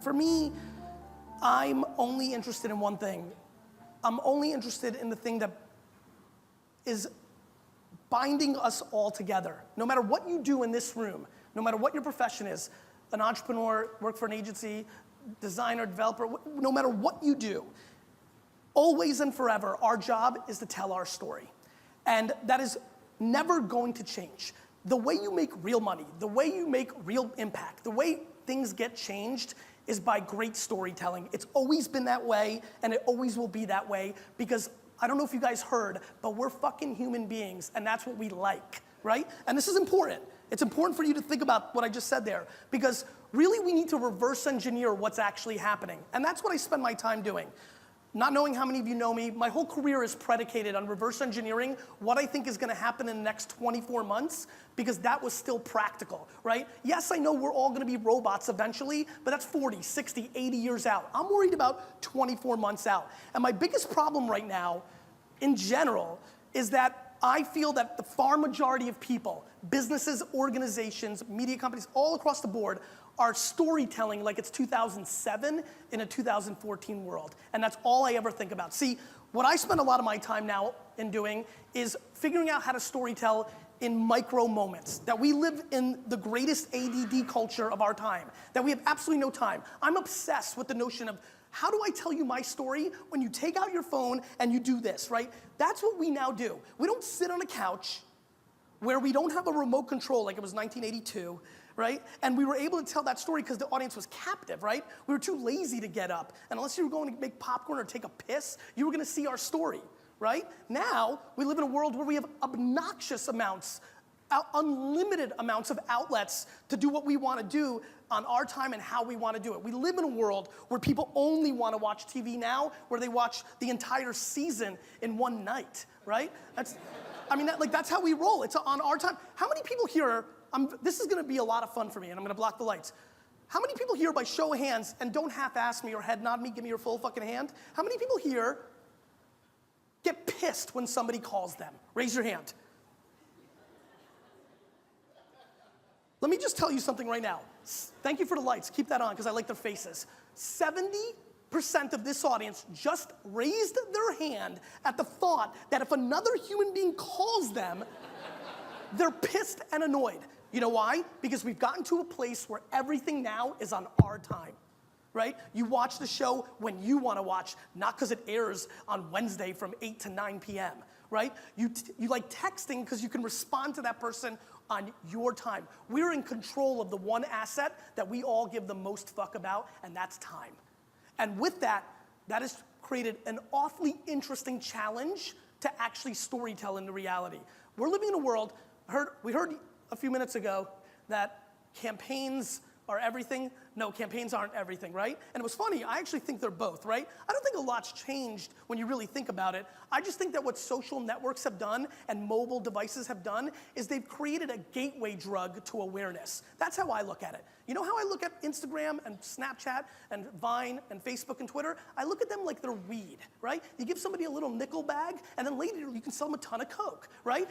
For me, I'm only interested in one thing. I'm only interested in the thing that is binding us all together. No matter what you do in this room, no matter what your profession is, an entrepreneur, work for an agency, designer, developer, no matter what you do, always and forever, our job is to tell our story. And that is never going to change. The way you make real money, the way you make real impact, the way things get changed is by great storytelling. It's always been that way, and it always will be that way, because I don't know if you guys heard, but we're fucking human beings, and that's what we like, right? And this is important. It's important for you to think about what I just said there, because really we need to reverse engineer what's actually happening. And that's what I spend my time doing. Not knowing how many of you know me, my whole career is predicated on reverse engineering what I think is gonna happen in the next 24 months, because that was still practical, right? Yes, I know we're all gonna be robots eventually, but that's 40, 60, 80 years out. I'm worried about 24 months out. And my biggest problem right now, in general, is that I feel that the far majority of people, businesses, organizations, media companies, all across the board, are storytelling like it's 2007 in a 2014 world. And that's all I ever think about. See, what I spend a lot of my time now in doing is figuring out how to storytell in micro moments. That we live in the greatest ADD culture of our time. That we have absolutely no time. I'm obsessed with the notion of how do I tell you my story when you take out your phone and you do this, right? That's what we now do. We don't sit on a couch where we don't have a remote control like it was 1982, right? And we were able to tell that story because the audience was captive, right? We were too lazy to get up. And unless you were going to make popcorn or take a piss, you were gonna see our story, right? Now, we live in a world where we have obnoxious amounts, unlimited amounts of outlets to do what we wanna do on our time and how we wanna do it. We live in a world where people only wanna watch TV now, where they watch the entire season in one night, right? That's how we roll. It's on our time. How many people here, this is gonna be a lot of fun for me, and I'm gonna block the lights. How many people here, by show of hands, and don't half-ass me or head nod me, give me your full fucking hand, how many people here get pissed when somebody calls them? Raise your hand. Let me just tell you something right now. Thank you for the lights, keep that on, because I like their faces. 70% of this audience just raised their hand at the thought that if another human being calls them, they're pissed and annoyed. You know why? Because we've gotten to a place where everything now is on our time, right? You watch the show when you want to watch, not because it airs on Wednesday from 8 to 9 p.m., right? You like texting because you can respond to that person on your time. We're in control of the one asset that we all give the most fuck about, and that's time. And with that, that has created an awfully interesting challenge to actually storytell into reality. We're living in a world, we heard a few minutes ago that campaigns are everything. No, campaigns aren't everything, right? And it was funny, I actually think they're both, right? I don't think a lot's changed when you really think about it. I just think that what social networks have done and mobile devices have done is they've created a gateway drug to awareness. That's how I look at it. You know how I look at Instagram and Snapchat and Vine and Facebook and Twitter? I look at them like they're weed, right? You give somebody a little nickel bag, and then later you can sell them a ton of Coke, right?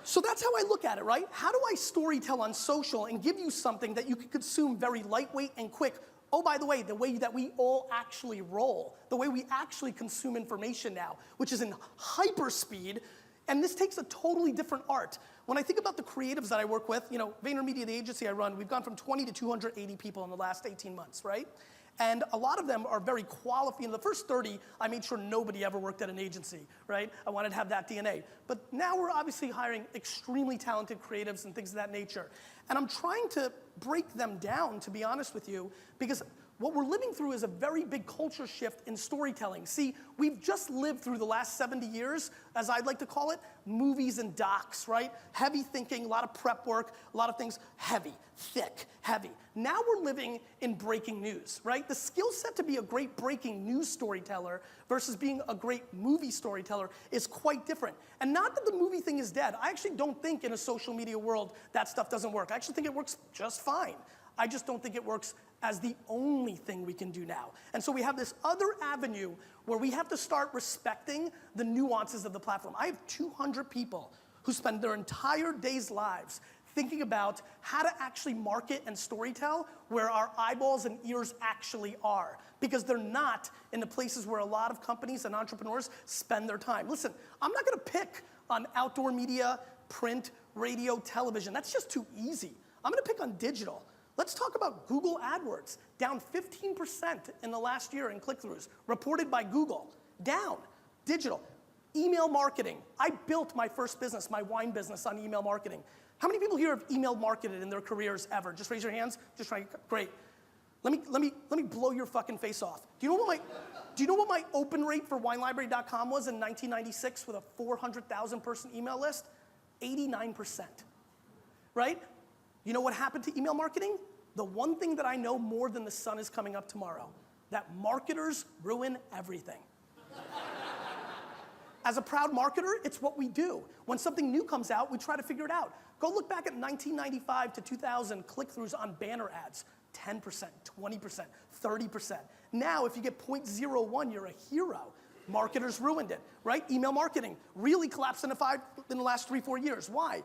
So that's how I look at it, right? How do I storytell on social and give you something that you can consume very lightweight and quick? Oh, by the way that we all actually roll, the way we actually consume information now, which is in hyper speed, and this takes a totally different art. When I think about the creatives that I work with, you know, Vaynermedia, the agency I run, we've gone from 20 to 280 people in the last 18 months, right? And a lot of them are very qualified. In the first 30, I made sure nobody ever worked at an agency, right? I wanted to have that DNA. But now we're obviously hiring extremely talented creatives and things of that nature. And I'm trying to break them down, to be honest with you, because what we're living through is a very big culture shift in storytelling. See, we've just lived through the last 70 years, as I'd like to call it, movies and docs, right? Heavy thinking, a lot of prep work, a lot of things heavy, thick, heavy. Now we're living in breaking news, right? The skill set to be a great breaking news storyteller versus being a great movie storyteller is quite different. And not that the movie thing is dead. I actually don't think in a social media world that stuff doesn't work. I actually think it works just fine. I just don't think it works as the only thing we can do now. And so we have this other avenue where we have to start respecting the nuances of the platform. I have 200 people who spend their entire day's lives thinking about how to actually market and storytell where our eyeballs and ears actually are, because they're not in the places where a lot of companies and entrepreneurs spend their time. Listen, I'm not gonna pick on outdoor media, print, radio, television. That's just too easy. I'm gonna pick on digital. Let's talk about Google AdWords, down 15% in the last year in click-throughs, reported by Google, down, digital. Email marketing, I built my first business, my wine business, on email marketing. How many people here have email marketed in their careers ever? Just raise your hands, just try, great. Let me blow your fucking face off. Do you know what my open rate for winelibrary.com was in 1996 with a 400,000 person email list? 89%, right? You know what happened to email marketing? The one thing that I know more than the sun is coming up tomorrow, that marketers ruin everything. As a proud marketer, it's what we do. When something new comes out, we try to figure it out. Go look back at 1995 to 2000 click-throughs on banner ads. 10%, 20%, 30%. Now, if you get 0.01, you're a hero. Marketers ruined it, right? Email marketing really collapsed in the last 3-4 years. Why?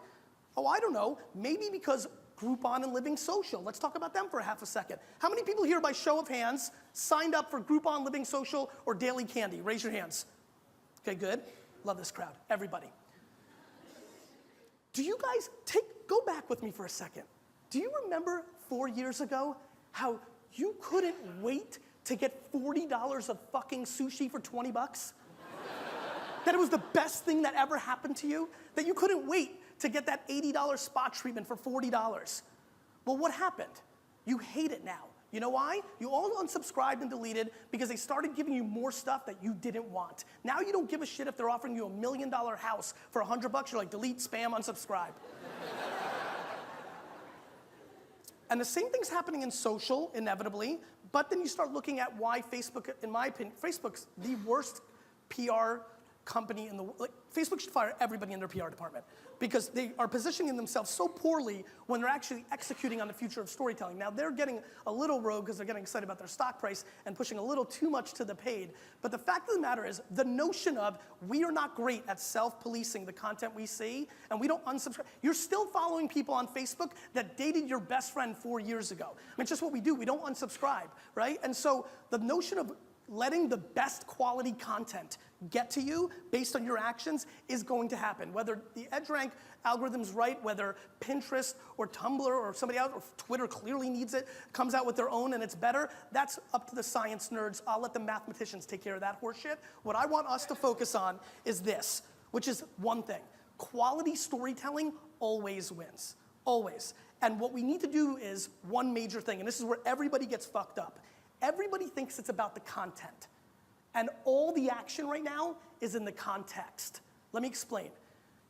Oh, I don't know. Maybe because Groupon and Living Social. Let's talk about them for a half a second. How many people here, by show of hands, signed up for Groupon, Living Social, or Daily Candy? Raise your hands. Okay, good. Love this crowd. Everybody. Do you guys go back with me for a second. Do you remember 4 years ago how you couldn't wait to get $40 of fucking sushi for 20 bucks? That it was the best thing that ever happened to you? That you couldn't wait to get that $80 spa treatment for $40? Well, what happened? You hate it now. You know why? You all unsubscribed and deleted because they started giving you more stuff that you didn't want. Now you don't give a shit if they're offering you $1 million house for $100. You're like, delete, spam, unsubscribe. And the same thing's happening in social, inevitably, but then you start looking at why Facebook, in my opinion, Facebook's the worst PR company in the world. Like, Facebook should fire everybody in their PR department because they are positioning themselves so poorly when they're actually executing on the future of storytelling. Now, they're getting a little rogue because they're getting excited about their stock price and pushing a little too much to the paid. But the fact of the matter is, the notion of we are not great at self-policing the content we see and we don't unsubscribe. You're still following people on Facebook that dated your best friend 4 years ago. I mean, it's just what we do. We don't unsubscribe, right? And so the notion of letting the best quality content get to you based on your actions is going to happen. Whether the EdgeRank algorithm's right, whether Pinterest or Tumblr or somebody else, or Twitter clearly needs it, comes out with their own and it's better, that's up to the science nerds. I'll let the mathematicians take care of that horseshit. What I want us to focus on is this, which is one thing. Quality storytelling always wins, always. And what we need to do is one major thing, and this is where everybody gets fucked up. Everybody thinks it's about the content. And all the action right now is in the context. Let me explain.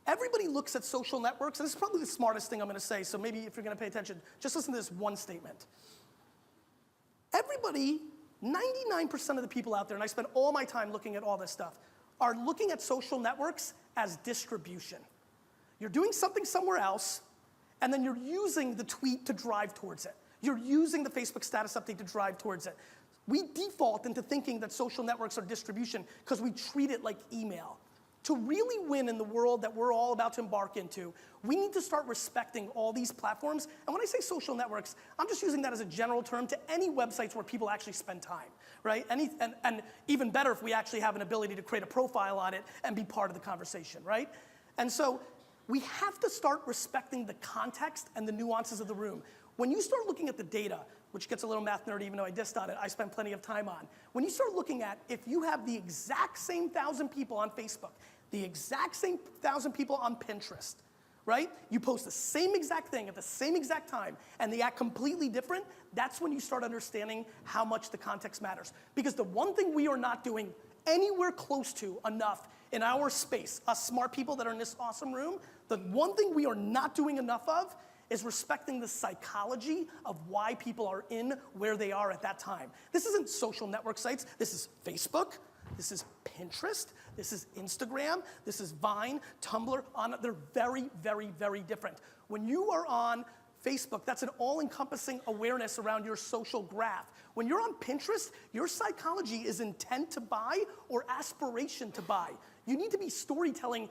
Everybody looks at social networks, and this is probably the smartest thing I'm gonna say, so maybe if you're gonna pay attention, just listen to this one statement. Everybody, 99% of the people out there, and I spend all my time looking at all this stuff, are looking at social networks as distribution. You're doing something somewhere else, and then you're using the tweet to drive towards it. You're using the Facebook status update to drive towards it. We default into thinking that social networks are distribution because we treat it like email. To really win in the world that we're all about to embark into, we need to start respecting all these platforms. And when I say social networks, I'm just using that as a general term to any websites where people actually spend time, right? And even better if we actually have an ability to create a profile on it and be part of the conversation, right? And so we have to start respecting the context and the nuances of the room. When you start looking at the data, which gets a little math nerdy, even though I dissed on it, I spent plenty of time on. When you start looking at if you have the exact same 1,000 people on Facebook, the exact same 1,000 people on Pinterest, right? You post the same exact thing at the same exact time, and they act completely different, that's when you start understanding how much the context matters. Because the one thing we are not doing anywhere close to enough in our space, us smart people that are in this awesome room, the one thing we are not doing enough of is respecting the psychology of why people are in where they are at that time. This isn't social network sites. This is Facebook. This is Pinterest. This is Instagram. This is Vine, Tumblr. They're very, very, very different. When you are on Facebook, that's an all-encompassing awareness around your social graph. When you're on Pinterest, your psychology is intent to buy or aspiration to buy. You need to be storytelling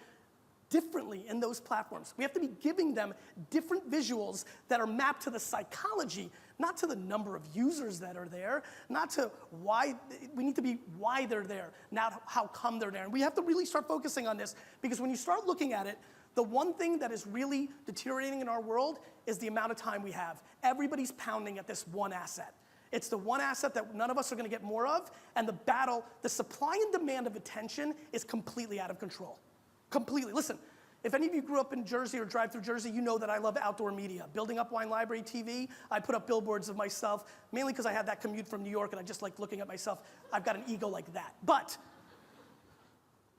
differently in those platforms. We have to be giving them different visuals that are mapped to the psychology, not to the number of users that are there, not to why, we need to be why they're there, not how come they're there. And we have to really start focusing on this, because when you start looking at it, the one thing that is really deteriorating in our world is the amount of time we have. Everybody's pounding at this one asset. It's the one asset that none of us are gonna get more of, and the battle, the supply and demand of attention is completely out of control. Completely. Listen, if any of you grew up in Jersey or drive through Jersey, you know that I love outdoor media. Building Up Wine Library TV, I put up billboards of myself, mainly because I had that commute from New York and I just like looking at myself. I've got an ego like that. But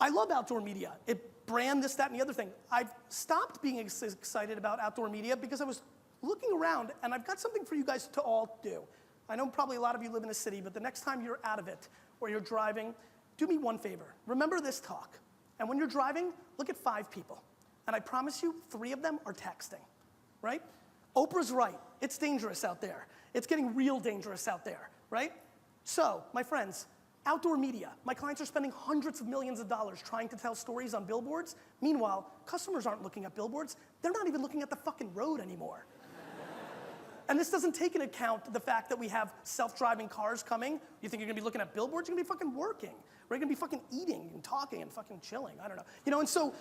I love outdoor media. It brand this, that, and the other thing. I've stopped being excited about outdoor media because I was looking around, and I've got something for you guys to all do. I know probably a lot of you live in a city, but the next time you're out of it or you're driving, do me one favor. Remember this talk. And when you're driving, look at 5 people. And I promise you, 3 of them are texting, right? Oprah's right. It's dangerous out there. It's getting real dangerous out there, right? So, my friends, outdoor media. My clients are spending hundreds of millions of dollars trying to tell stories on billboards. Meanwhile, customers aren't looking at billboards. They're not even looking at the fucking road anymore. And this doesn't take into account the fact that we have self-driving cars coming. You think you're gonna be looking at billboards? You're gonna be fucking working. We're gonna be fucking eating and talking and fucking chilling. I don't know. You know, and so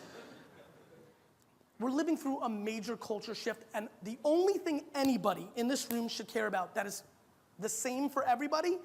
we're living through a major culture shift, and the only thing anybody in this room should care about that is the same for everybody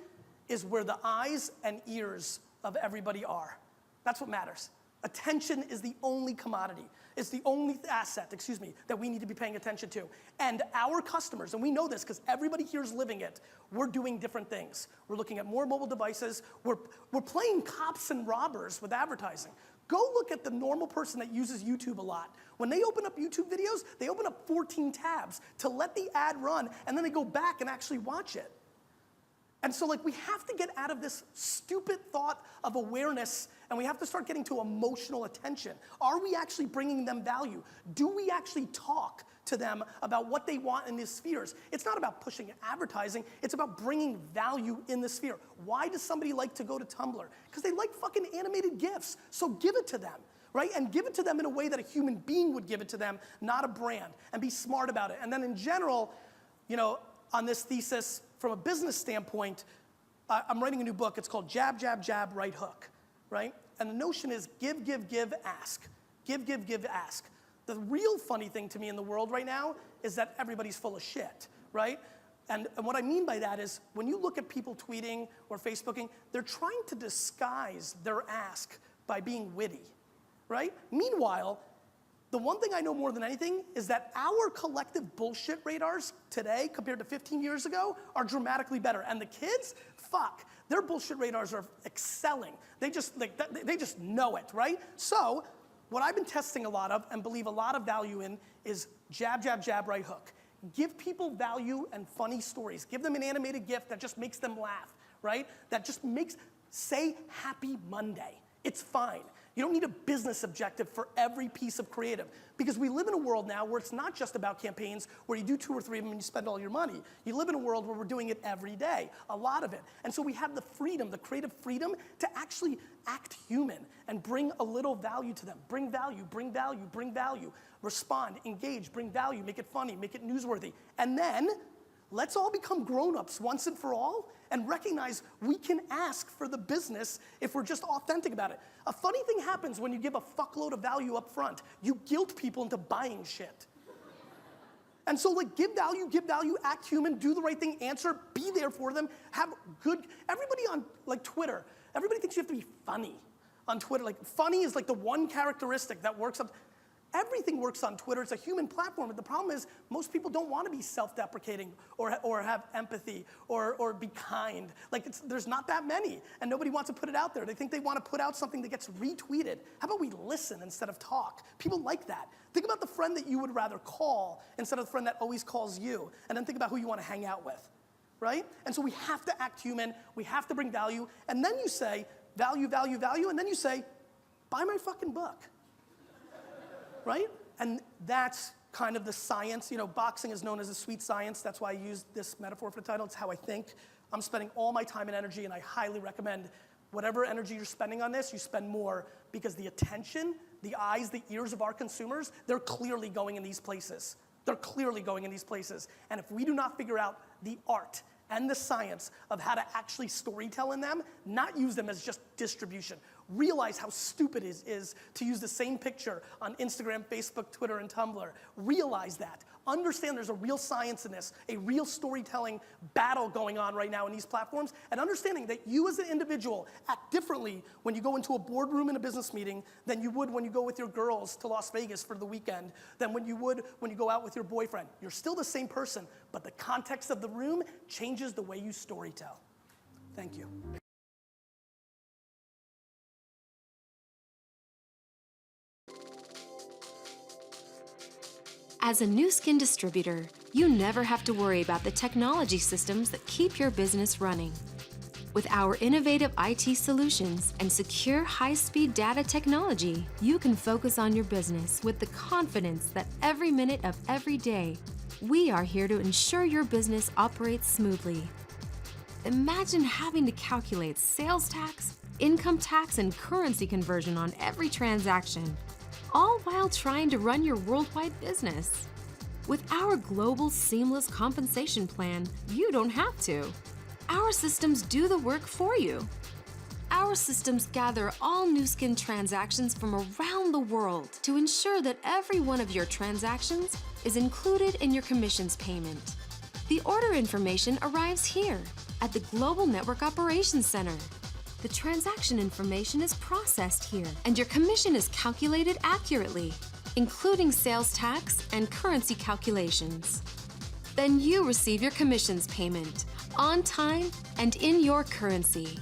is where the eyes and ears of everybody are. That's what matters. Attention is the only commodity. It's the only asset, that we need to be paying attention to. And our customers, and we know this because everybody here is living it, we're doing different things. We're looking at more mobile devices. We're playing cops and robbers with advertising. Go look at the normal person that uses YouTube a lot. When they open up YouTube videos, they open up 14 tabs to let the ad run, and then they go back and actually watch it. And so like we have to get out of this stupid thought of awareness, and we have to start getting to emotional attention. Are we actually bringing them value? Do we actually talk to them about what they want in these spheres? It's not about pushing advertising, it's about bringing value in the sphere. Why does somebody like to go to Tumblr? Because they like fucking animated GIFs, so give it to them, right? And give it to them in a way that a human being would give it to them, not a brand, and be smart about it. And then in general, you know, on this thesis, from a business standpoint, I'm writing a new book. It's called Jab, Jab, Jab, Right Hook, right? And the notion is give, give, give, ask. Give, give, give, ask. The real funny thing to me in the world right now is that everybody's full of shit, right? And what I mean by that is when you look at people tweeting or Facebooking, they're trying to disguise their ask by being witty, right? Meanwhile, the one thing I know more than anything is that our collective bullshit radars today compared to 15 years ago are dramatically better. And the kids, fuck, their bullshit radars are excelling. They just know it, right? So what I've been testing a lot of and believe a lot of value in is jab, jab, jab, right hook. Give people value and funny stories. Give them an animated GIF that just makes them laugh, right? That just say Happy Monday. It's fine. You don't need a business objective for every piece of creative, because we live in a world now where it's not just about campaigns where you do 2 or 3 of them and you spend all your money. You live in a world where we're doing it every day, a lot of it. And so we have the freedom, the creative freedom to actually act human and bring a little value to them. Bring value, bring value, bring value. Respond, engage, bring value, make it funny, make it newsworthy. And then let's all become grown-ups once and for all and recognize we can ask for the business if we're just authentic about it. A funny thing happens when you give a fuckload of value up front. You guilt people into buying shit. And so like give value, act human, do the right thing, answer, be there for them, have good, everybody on like Twitter, everybody thinks you have to be funny on Twitter. Like funny is like the one characteristic that works up. Everything works on Twitter. It's a human platform, but the problem is most people don't want to be self-deprecating or have empathy or be kind. Like there's not that many, and nobody wants to put it out there. They think they want to put out something that gets retweeted. How about we listen instead of talk? People like that. Think about the friend that you would rather call instead of the friend that always calls you, and then think about who you want to hang out with, right? And so we have to act human. We have to bring value, and then you say value, value, value, and then you say, buy my fucking book. Right? And that's kind of the science. You know, boxing is known as a sweet science. That's why I used this metaphor for the title. It's how I think. I'm spending all my time and energy, and I highly recommend whatever energy you're spending on this, you spend more, because the attention the eyes, the ears of our consumers, they're clearly going in these places. They're clearly going in these places. And if we do not figure out the art and the science of how to actually storytell in them, not use them as just distribution. Realize how stupid it is to use the same picture on Instagram, Facebook, Twitter, and Tumblr. Realize that. Understand there's a real science in this, a real storytelling battle going on right now in these platforms, and understanding that you as an individual act differently when you go into a boardroom in a business meeting than you would when you go with your girls to Las Vegas for the weekend, than when you would when you go out with your boyfriend. You're still the same person, but the context of the room changes the way you storytell. Thank you. As a new skin distributor, you never have to worry about the technology systems that keep your business running. With our innovative IT solutions and secure high-speed data technology, you can focus on your business with the confidence that every minute of every day, we are here to ensure your business operates smoothly. Imagine having to calculate sales tax, income tax, and currency conversion on every transaction, all while trying to run your worldwide business. With our global seamless compensation plan, you don't have to. Our systems do the work for you. Our systems gather all Nu Skin transactions from around the world to ensure that every one of your transactions is included in your commissions payment. The order information arrives here at the Global Network Operations Center. The transaction information is processed here, and your commission is calculated accurately, including sales tax and currency calculations. Then you receive your commissions payment on time and in your currency.